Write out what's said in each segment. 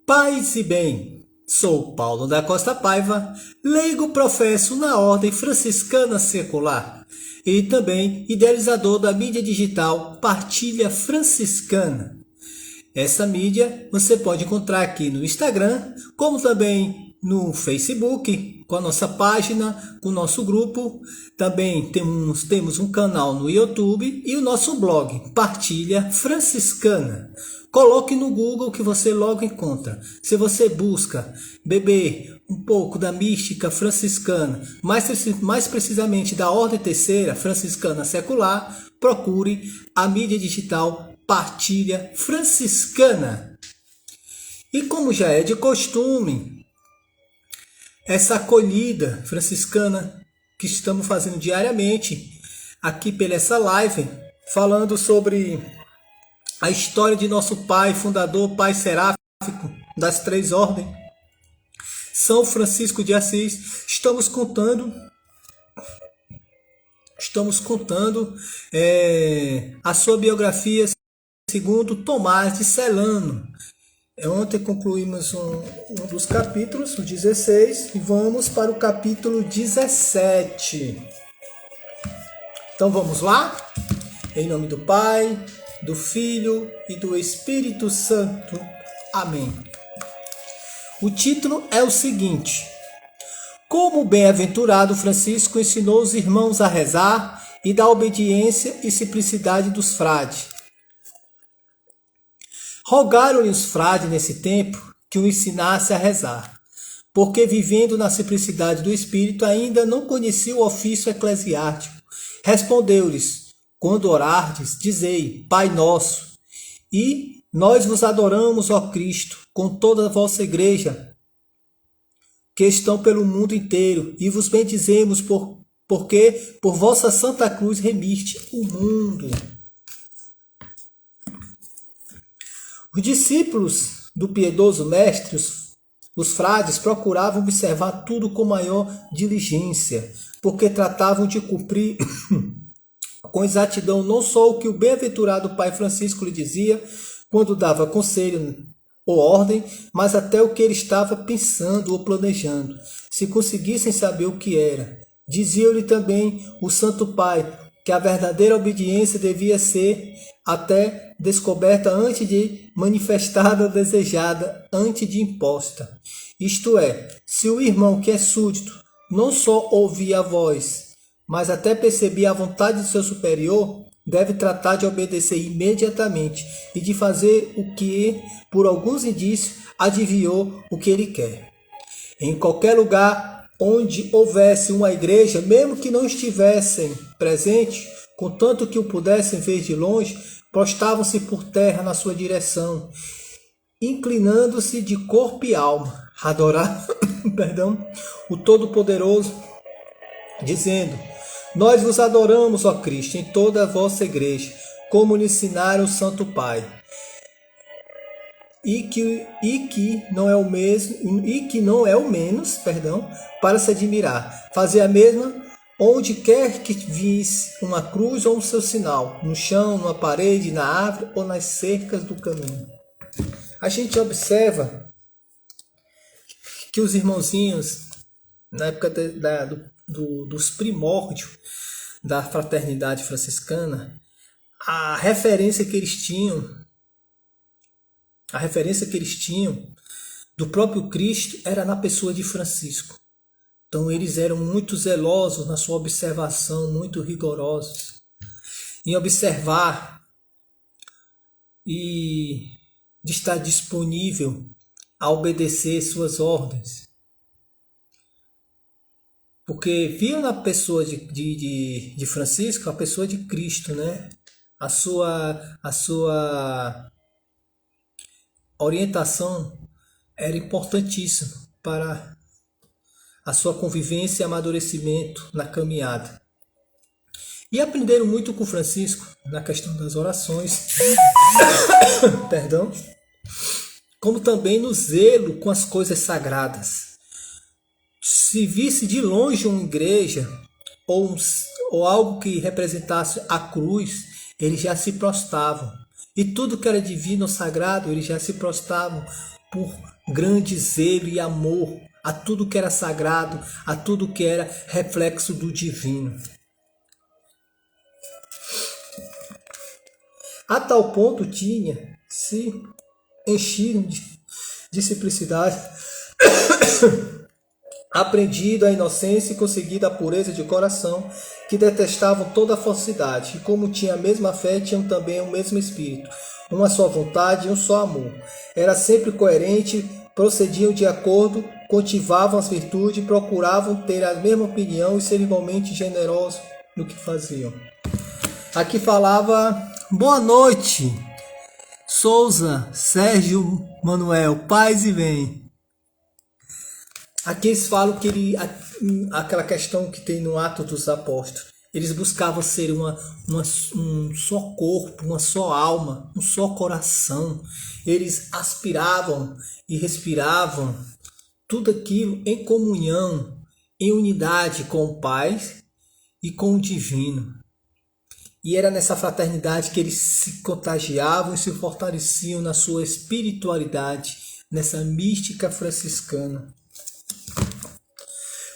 Paz e bem, sou Paulo da Costa Paiva, leigo professo na Ordem Franciscana Secular e também idealizador da mídia digital Partilha Franciscana. Essa mídia você pode encontrar aqui no Instagram, como também no Facebook, com a nossa página, com o nosso grupo. Também temos um canal no YouTube e o nosso blog, Partilha Franciscana. Coloque no Google que você logo encontra. Se você busca beber um pouco da mística franciscana, mais precisamente da Ordem Terceira Franciscana Secular, procure a mídia digital Partilha Franciscana. E como já é de costume, essa acolhida franciscana que estamos fazendo diariamente aqui pela essa live, falando sobre a história de nosso pai fundador, pai seráfico das três ordens, São Francisco de Assis. Estamos contando a sua biografia segundo Tomás de Celano. Ontem concluímos um dos capítulos, o 16, e vamos para o capítulo 17. Então vamos lá? Em nome do Pai, do Filho e do Espírito Santo. Amém. O título é o seguinte: Como o bem-aventurado Francisco ensinou os irmãos a rezar e da obediência e simplicidade dos frades. Rogaram-lhe os frades nesse tempo que o ensinasse a rezar, porque vivendo na simplicidade do espírito ainda não conhecia o ofício eclesiástico. Respondeu-lhes: Quando orardes, dizei, Pai nosso, e nós vos adoramos, ó Cristo, com toda a vossa igreja, que estão pelo mundo inteiro, e vos bendizemos porque por vossa Santa Cruz remiste o mundo. Os discípulos do piedoso mestre, os frades, procuravam observar tudo com maior diligência, porque tratavam de cumprir com exatidão não só o que o bem-aventurado pai Francisco lhe dizia quando dava conselho ou ordem, mas até o que ele estava pensando ou planejando, se conseguissem saber o que era. Dizia-lhe também o Santo Pai que a verdadeira obediência devia ser até descoberta antes de manifestada ou desejada, antes de imposta. Isto é, se o irmão que é súdito não só ouvia a voz, mas até percebia a vontade do seu superior, deve tratar de obedecer imediatamente e de fazer o que, por alguns indícios, adivinhou o que ele quer. Em qualquer lugar onde houvesse uma igreja, mesmo que não estivessem presentes, contanto que o pudessem ver de longe, prostravam-se por terra na sua direção, inclinando-se de corpo e alma, adorar o Todo-Poderoso, dizendo: Nós vos adoramos, ó Cristo, em toda a vossa igreja, como lhe ensinaram o Santo Pai. E que não é o menos, para se admirar. Fazer a mesma onde quer que visse uma cruz ou um seu sinal, no chão, numa parede, na árvore ou nas cercas do caminho. A gente observa que os irmãozinhos, na época dos primórdios da fraternidade franciscana, a referência que eles tinham do próprio Cristo era na pessoa de Francisco. Então eles eram muito zelosos na sua observação, muito rigorosos em observar e de estar disponível a obedecer suas ordens. Porque viam na pessoa de Francisco a pessoa de Cristo, né? A sua orientação era importantíssima para a sua convivência e amadurecimento na caminhada. E aprenderam muito com Francisco na questão das orações, como também no zelo com as coisas sagradas. Se visse de longe uma igreja ou algo que representasse a cruz, eles já se prostravam. E tudo que era divino ou sagrado, eles já se prostravam por grande zelo e amor a tudo que era sagrado, a tudo que era reflexo do divino. A tal ponto tinha se enchido de simplicidade, aprendido a inocência e conseguido a pureza de coração, que detestavam toda a falsidade, e como tinham a mesma fé, tinham também o mesmo espírito, uma só vontade e um só amor. Era sempre coerente, procediam de acordo, cultivavam as virtudes, procuravam ter a mesma opinião e ser igualmente generosos no que faziam. Aqui falava: boa noite, Souza, Sérgio Manuel, paz e bem. Aqui eles falam que aquela questão que tem no Atos dos Apóstolos, eles buscavam ser um só corpo, uma só alma, um só coração. Eles aspiravam e respiravam tudo aquilo em comunhão, em unidade com o Pai e com o Divino. E era nessa fraternidade que eles se contagiavam e se fortaleciam na sua espiritualidade, nessa mística franciscana.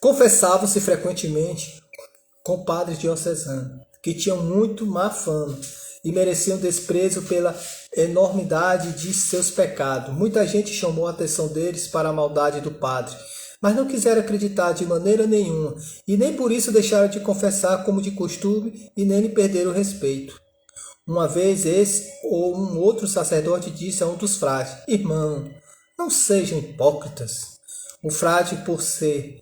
Confessavam-se frequentemente com padres diocesanos, que tinham muito má fama e mereciam desprezo pela enormidade de seus pecados. Muita gente chamou a atenção deles para a maldade do padre, mas não quiseram acreditar de maneira nenhuma, e nem por isso deixaram de confessar como de costume, e nem lhe perderam o respeito. Uma vez esse ou um outro sacerdote disse a um dos frades: irmão, não sejam hipócritas. O frade, por ser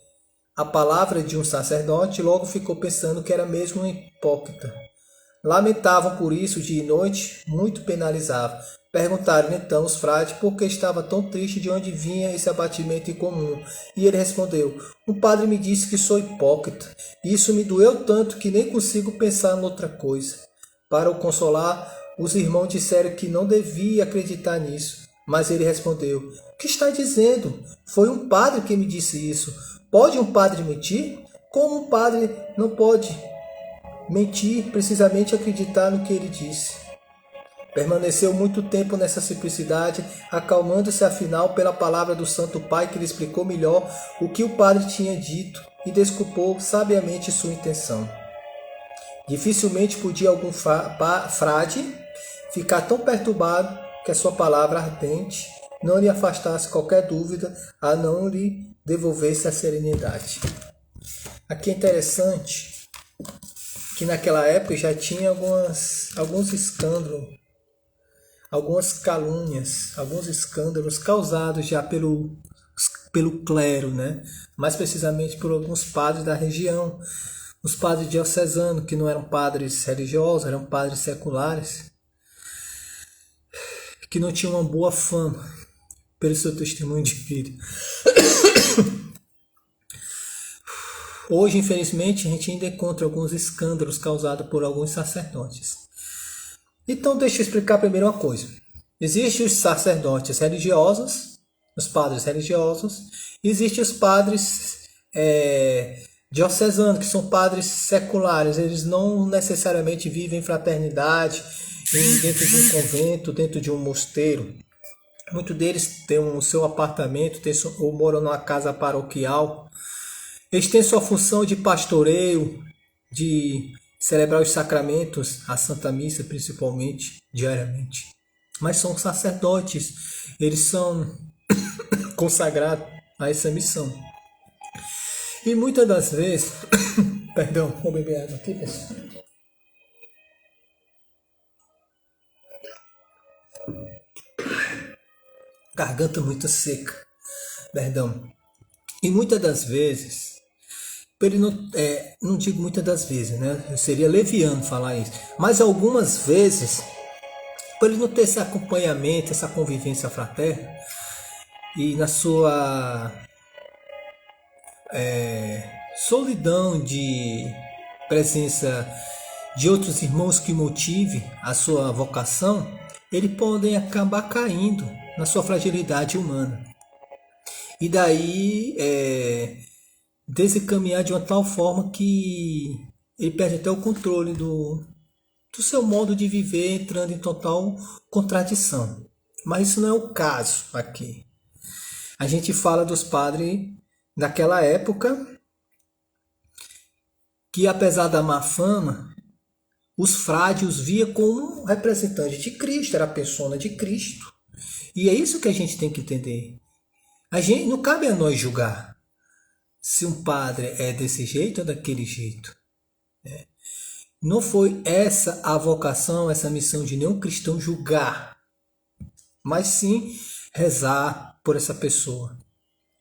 a palavra de um sacerdote, logo ficou pensando que era mesmo um hipócrita. Lamentavam por isso dia e noite, muito penalizavam. Perguntaram então os frades por que estava tão triste, de onde vinha esse abatimento incomum. E ele respondeu: um padre me disse que sou hipócrita, e isso me doeu tanto que nem consigo pensar em outra coisa. Para o consolar, os irmãos disseram que não devia acreditar nisso. Mas ele respondeu: o que está dizendo? Foi um padre que me disse isso. Pode um padre mentir? Como um padre não pode mentir, precisamente acreditar no que ele disse? Permaneceu muito tempo nessa simplicidade, acalmando-se afinal pela palavra do Santo Pai, que lhe explicou melhor o que o padre tinha dito e desculpou sabiamente sua intenção. Dificilmente podia algum frade ficar tão perturbado que a sua palavra ardente não lhe afastasse qualquer dúvida, a não lhe devolvesse a serenidade. Aqui é interessante que naquela época já tinha alguns escândalos, algumas calúnias, alguns escândalos causados já pelo clero, né? Mais precisamente por alguns padres da região, os padres diocesanos, que não eram padres religiosos, eram padres seculares, que não tinham uma boa fama pelo seu testemunho de vida. Hoje, infelizmente, a gente ainda encontra alguns escândalos causados por alguns sacerdotes. Então, deixa eu explicar primeiro uma coisa. Existem os sacerdotes religiosos, os padres religiosos, e existem os padres diocesanos, que são padres seculares. Eles não necessariamente vivem em fraternidade, dentro de um convento, dentro de um mosteiro. Muitos deles têm o seu apartamento, ou moram numa casa paroquial. Eles têm sua função de pastoreio, de celebrar os sacramentos, a Santa Missa principalmente, diariamente. Mas são sacerdotes, eles são consagrados a essa missão. E muitas das vezes... Perdão, vou beber água aqui, pessoal. Garganta muito seca. Perdão. E muitas das vezes... Ele não digo muitas das vezes, né? Seria leviano falar isso. Mas algumas vezes, por ele não ter esse acompanhamento, essa convivência fraterna, e na sua solidão de presença de outros irmãos que motive a sua vocação, ele pode acabar caindo na sua fragilidade humana. E daí desencaminhar de uma tal forma que ele perde até o controle do seu modo de viver, entrando em total contradição. Mas isso não é o caso aqui. A gente fala dos padres daquela época que, apesar da má fama, os frades os via como representante de Cristo, era a persona de Cristo. E é isso que a gente tem que entender. A gente, não cabe a nós julgar se um padre é desse jeito ou daquele jeito. Não foi essa a vocação, essa missão de nenhum cristão julgar, mas sim rezar por essa pessoa.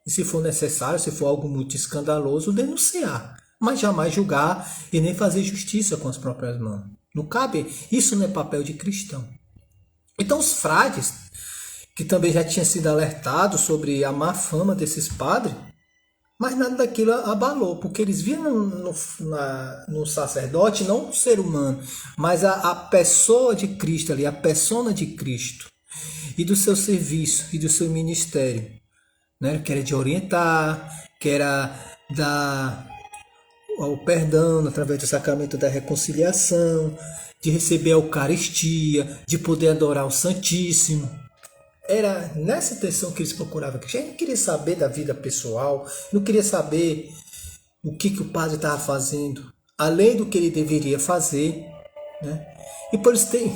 E se for necessário, se for algo muito escandaloso, denunciar, mas jamais julgar e nem fazer justiça com as próprias mãos. Não cabe, isso não é papel de cristão. Então os frades, que também já tinham sido alertados sobre a má fama desses padres, mas nada daquilo abalou, porque eles viam no sacerdote não um ser humano, mas a pessoa de Cristo ali, a persona de Cristo, e do seu serviço e do seu ministério, né? Que era de orientar, que era dar o perdão através do sacramento da reconciliação, de receber a Eucaristia, de poder adorar o Santíssimo. Era nessa intenção que eles procuravam. A gente não queria saber da vida pessoal, não queria saber o que o padre estava fazendo, além do que ele deveria fazer, né? E por isso tem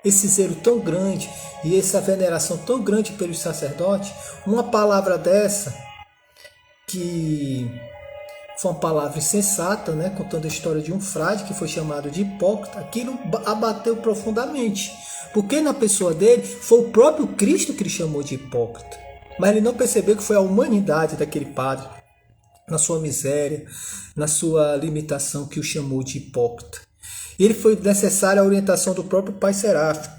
esse zelo tão grande e essa veneração tão grande pelos sacerdotes. Uma palavra dessa, que foi uma palavra insensata, né? Contando a história de um frade que foi chamado de hipócrita, aquilo abateu profundamente. Porque na pessoa dele foi o próprio Cristo que ele chamou de hipócrita. Mas ele não percebeu que foi a humanidade daquele padre, na sua miséria, na sua limitação, que o chamou de hipócrita. E ele foi necessária a orientação do próprio Pai Seráfico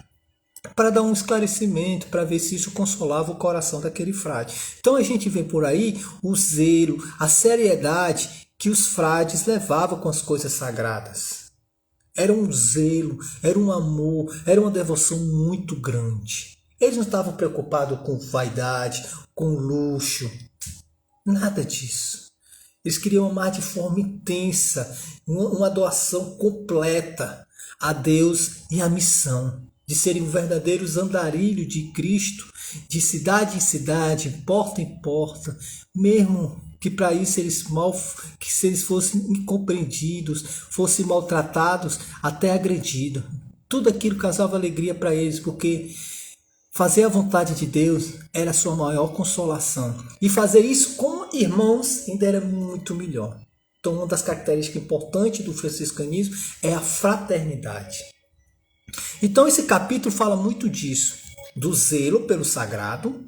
para dar um esclarecimento, para ver se isso consolava o coração daquele frade. Então a gente vê por aí o zelo, a seriedade que os frades levavam com as coisas sagradas. Era um zelo, era um amor, era uma devoção muito grande. Eles não estavam preocupados com vaidade, com luxo, nada disso. Eles queriam amar de forma intensa, uma doação completa a Deus e à missão, de serem verdadeiros andarilhos de Cristo, de cidade em cidade, porta em porta, mesmo que para isso se eles fossem incompreendidos, fossem maltratados, até agredidos. Tudo aquilo causava alegria para eles, porque fazer a vontade de Deus era a sua maior consolação. E fazer isso com irmãos ainda era muito melhor. Então, uma das características importantes do franciscanismo é a fraternidade. Então, esse capítulo fala muito disso, do zelo pelo sagrado,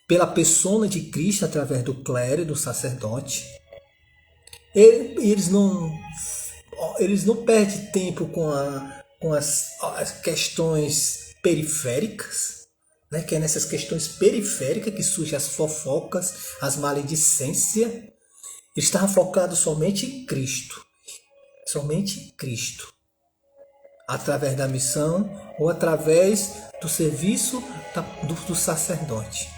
pela persona de Cristo através do clero e do sacerdote. Eles não perdem tempo com as questões periféricas, né? Que é nessas questões periféricas que surgem as fofocas, as maledicências. Eles estavam focados somente em Cristo, somente em Cristo, através da missão ou através do serviço do sacerdote,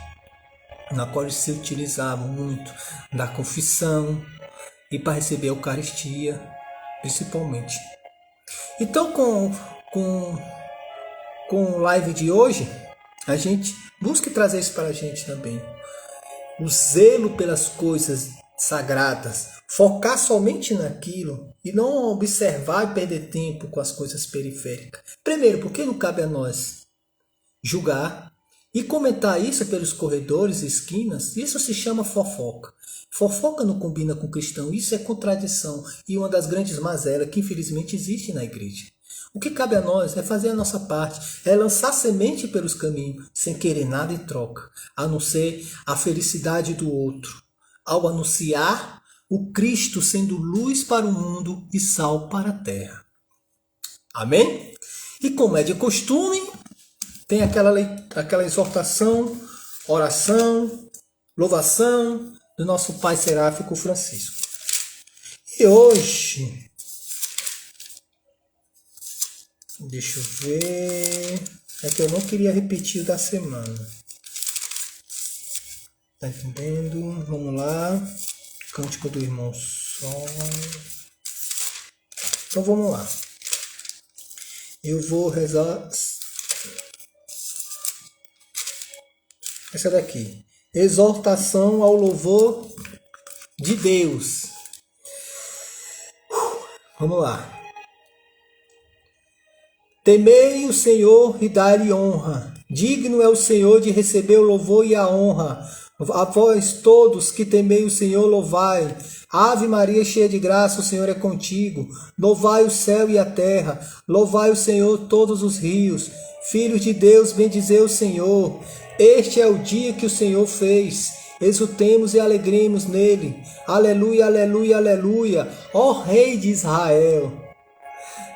na qual eles se utilizavam muito da confissão e para receber a Eucaristia, principalmente. Então, com o live de hoje, a gente busca trazer isso para a gente também. O zelo pelas coisas sagradas, focar somente naquilo e não observar e perder tempo com as coisas periféricas. Primeiro, porque não cabe a nós julgar e comentar isso pelos corredores e esquinas. Isso se chama fofoca. Fofoca não combina com cristão, isso é contradição e uma das grandes mazelas que infelizmente existe na igreja. O que cabe a nós é fazer a nossa parte, é lançar semente pelos caminhos, sem querer nada em troca, a não ser a felicidade do outro, ao anunciar o Cristo sendo luz para o mundo e sal para a terra. Amém? E como é de costume, tem aquela exortação, oração, louvação do nosso Pai Seráfico Francisco. E hoje, deixa eu ver, é que eu não queria repetir o da semana. Tá entendendo? Vamos lá. Cântico do Irmão Sol. Então vamos lá. Eu vou rezar essa daqui. Exortação ao louvor de Deus. Vamos lá. Temei o Senhor e dai-lhe honra. Digno é o Senhor de receber o louvor e a honra. A vós todos que temei o Senhor, louvai. Ave Maria, cheia de graça, o Senhor é contigo. Louvai o céu e a terra. Louvai o Senhor todos os rios. Filhos de Deus, bendizei o Senhor. Este é o dia que o Senhor fez. Exultemos e alegremos nele. Aleluia, aleluia, aleluia. Ó Rei de Israel.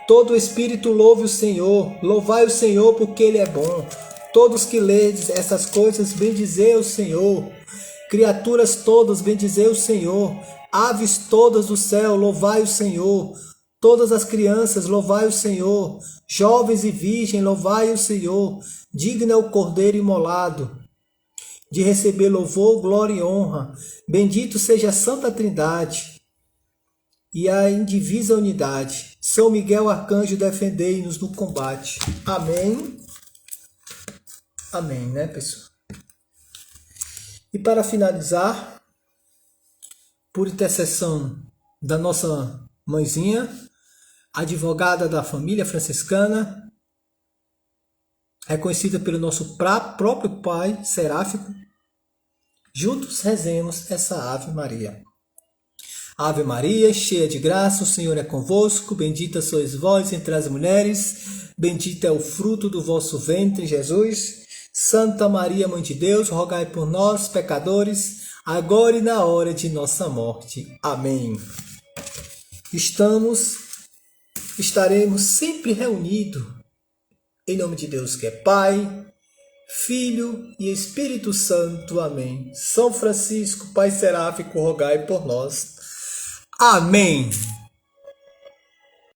Todo espírito louve o Senhor. Louvai o Senhor porque ele é bom. Todos que ledes essas coisas, bendizei o Senhor. Criaturas todas, bendizei o Senhor. Aves todas do céu, louvai o Senhor. Todas as crianças, louvai o Senhor. Jovens e virgens, louvai o Senhor. Digno é o Cordeiro imolado de receber louvor, glória e honra. Bendito seja a Santa Trindade e a indivisa unidade. São Miguel Arcanjo, defendei-nos no combate. Amém. Amém, né, pessoal? E para finalizar, por intercessão da nossa mãezinha, advogada da família franciscana, reconhecida pelo nosso próprio Pai seráfico, juntos rezemos essa Ave Maria. Ave Maria, cheia de graça, o Senhor é convosco, bendita sois vós entre as mulheres, bendito é o fruto do vosso ventre, Jesus. Santa Maria, Mãe de Deus, rogai por nós, pecadores, agora e na hora de nossa morte. Amém. Estaremos sempre reunidos, em nome de Deus que é Pai, Filho e Espírito Santo. Amém. São Francisco, Pai seráfico, rogai por nós. Amém.